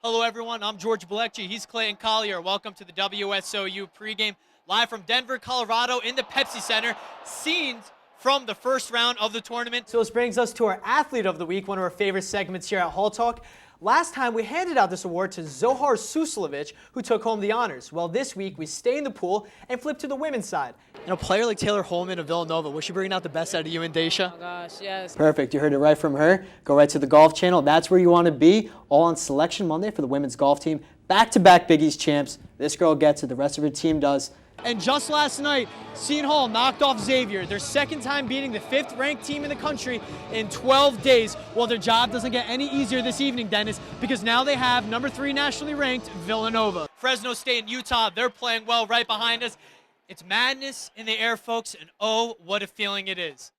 Hello, everyone. I'm George Balekji. He's Clayton Collier. Welcome to the WSOU pregame live from Denver, Colorado in the Pepsi Center. Scenes from the first round of the tournament. So this brings us to our Athlete of the Week, one of our favorite segments here at Hall Talk. Last time we handed out this award to Zohar Suslovic, who took home the honors. Well, this week we stay in the pool and flip to the women's side. And a player like Taylor Holman of Villanova, was she bringing out the best out of you and Daisha? Oh gosh, yes. Perfect. You heard it right from her. Go right to the Golf Channel. That's where you want to be. All on Selection Monday for the women's golf team. Back-to-back Big East champs. This girl gets it. The rest of her team does. And just last night, Seton Hall knocked off Xavier, their second time beating the 5th-ranked team in the country in 12 days. Well, their job doesn't get any easier this evening, Dennis, because now they have number 3 nationally ranked Villanova. Fresno State and Utah, they're playing well right behind us. It's madness in the air, folks, and oh, what a feeling it is.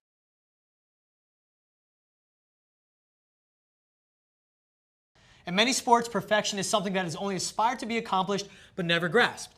In many sports, perfection is something that is only aspired to be accomplished but never grasped.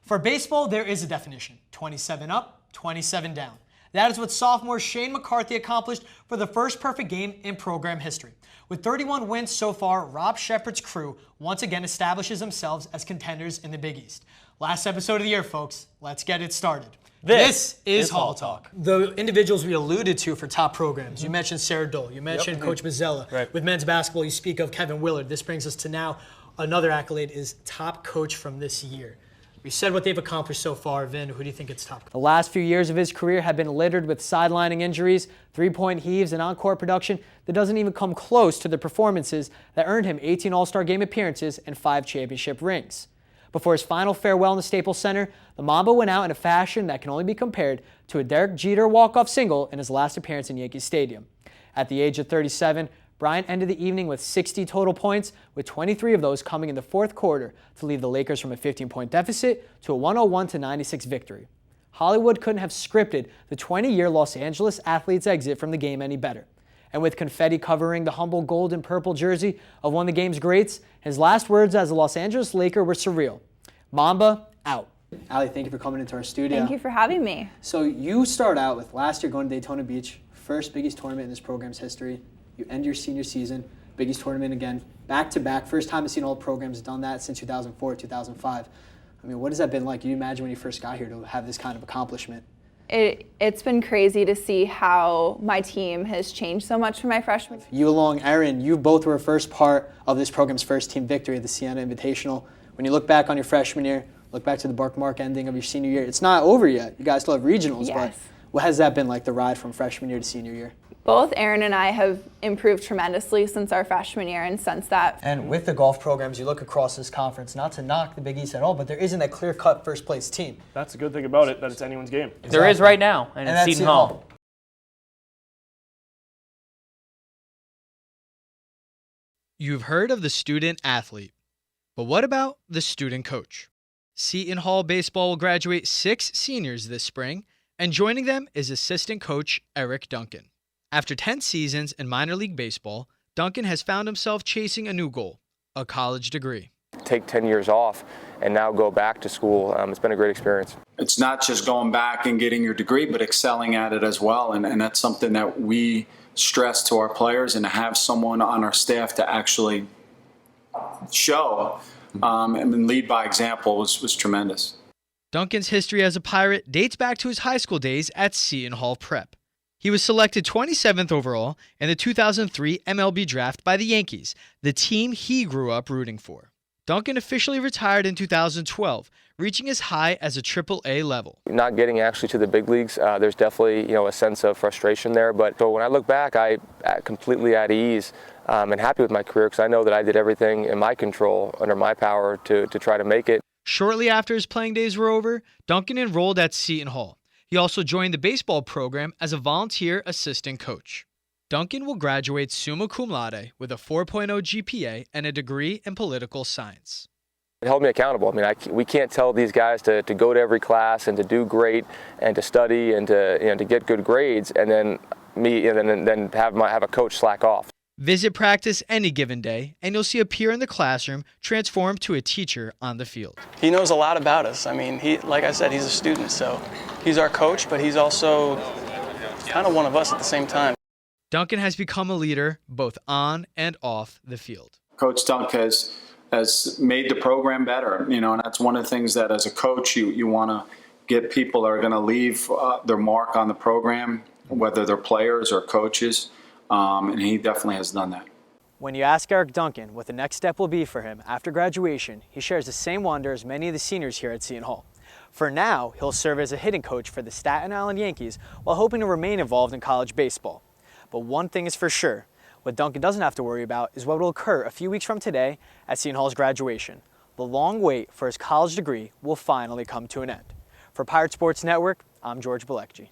For baseball, there is a definition: 27 up, 27 down. That is what sophomore Shane McCarthy accomplished for the first perfect game in program history. With 31 wins so far, Rob Shepard's crew once again establishes themselves as contenders in the Big East. Last episode of the year, folks. Let's get it started. This is Hall Talk. The individuals we alluded to for top programs. You mentioned Sarah Dole. You mentioned Coach Mazzella. Right. With men's basketball, you speak of Kevin Willard. This brings us to now another accolade is top coach from this year. We said what they've accomplished so far. Vin, who do you think it's top? The last few years of his career have been littered with sidelining injuries, three-point heaves, and on-court production that doesn't even come close to the performances that earned him 18 All-Star Game appearances and 5 championship rings. Before his final farewell in the Staples Center, the Mamba went out in a fashion that can only be compared to a Derek Jeter walk-off single in his last appearance in Yankee Stadium. At the age of 37, Bryant ended the evening with 60 total points, with 23 of those coming in the fourth quarter to leave the Lakers from a 15-point deficit to a 101-96 victory. Hollywood couldn't have scripted the 20-year Los Angeles athlete's exit from the game any better. And with confetti covering the humble gold and purple jersey of one of the game's greats, his last words as a Los Angeles Laker were surreal. Mamba, out. Allie, thank you for coming into our studio. Thank you for having me. So you start out with last year going to Daytona Beach, first Big East tournament in this program's history. You end your senior season, Big East tournament again, back-to-back. First time I've seen all the programs done that since 2004, 2005. I mean, what has that been like? You imagine when you first got here to have this kind of accomplishment? It's been crazy to see how my team has changed so much from my freshman. You along Erin, you both were a first part of this program's first team victory at the Siena Invitational. When you look back on your freshman year, look back to the Mark ending of your senior year, it's not over yet. You guys still have regionals, Yes. but what has that been like, the ride from freshman year to senior year? Both Aaron and I have improved tremendously since our freshman year and since that. And with the golf programs, you look across this conference, not to knock the Big East at all, but there isn't that clear-cut first-place team. That's the good thing about it, that it's anyone's game. There is right now, and it's that's Seton Hall. You've heard of the student athlete, but what about the student coach? Seton Hall baseball will graduate 6 seniors this spring, and joining them is assistant coach Eric Duncan. After 10 seasons in minor league baseball, Duncan has found himself chasing a new goal, a college degree. Take 10 years off and now go back to school. It's been a great experience. It's not just going back and getting your degree, but excelling at it as well. And that's something that we stress to our players, and to have someone on our staff to actually show and lead by example was tremendous. Duncan's history as a Pirate dates back to his high school days at Seton Hall Prep. He was selected 27th overall in the 2003 MLB draft by the Yankees, the team he grew up rooting for. Duncan officially retired in 2012, reaching as high as a AAA level. Not getting actually to the big leagues, there's definitely a sense of frustration there. But so when I look back, I'm completely at ease and happy with my career, because I know that I did everything in my control, under my power, to try to make it. Shortly after his playing days were over, Duncan enrolled at Seton Hall. He also joined the baseball program as a volunteer assistant coach. Duncan will graduate summa cum laude with a 4.0 GPA and a degree in political science. It held me accountable. I mean, we can't tell these guys to go to every class and to do great and to study and to get good grades, and then then have a coach slack off. Visit practice any given day, and you'll see a peer in the classroom transform to a teacher on the field. He knows a lot about us. I mean, like I said, he's a student, so he's our coach, but he's also kind of one of us at the same time. Duncan has become a leader both on and off the field. Coach Dunk has has made the program better, you know, and that's one of the things that as a coach you want to get people that are going to leave their mark on the program, whether they're players or coaches, and he definitely has done that. When you ask Eric Duncan what the next step will be for him after graduation, he shares the same wonder as many of the seniors here at Seton Hall. For now, he'll serve as a hitting coach for the Staten Island Yankees while hoping to remain involved in college baseball. But one thing is for sure, what Duncan doesn't have to worry about is what will occur a few weeks from today at Seton Hall's graduation. The long wait for his college degree will finally come to an end. For Pirate Sports Network, I'm George Balekji.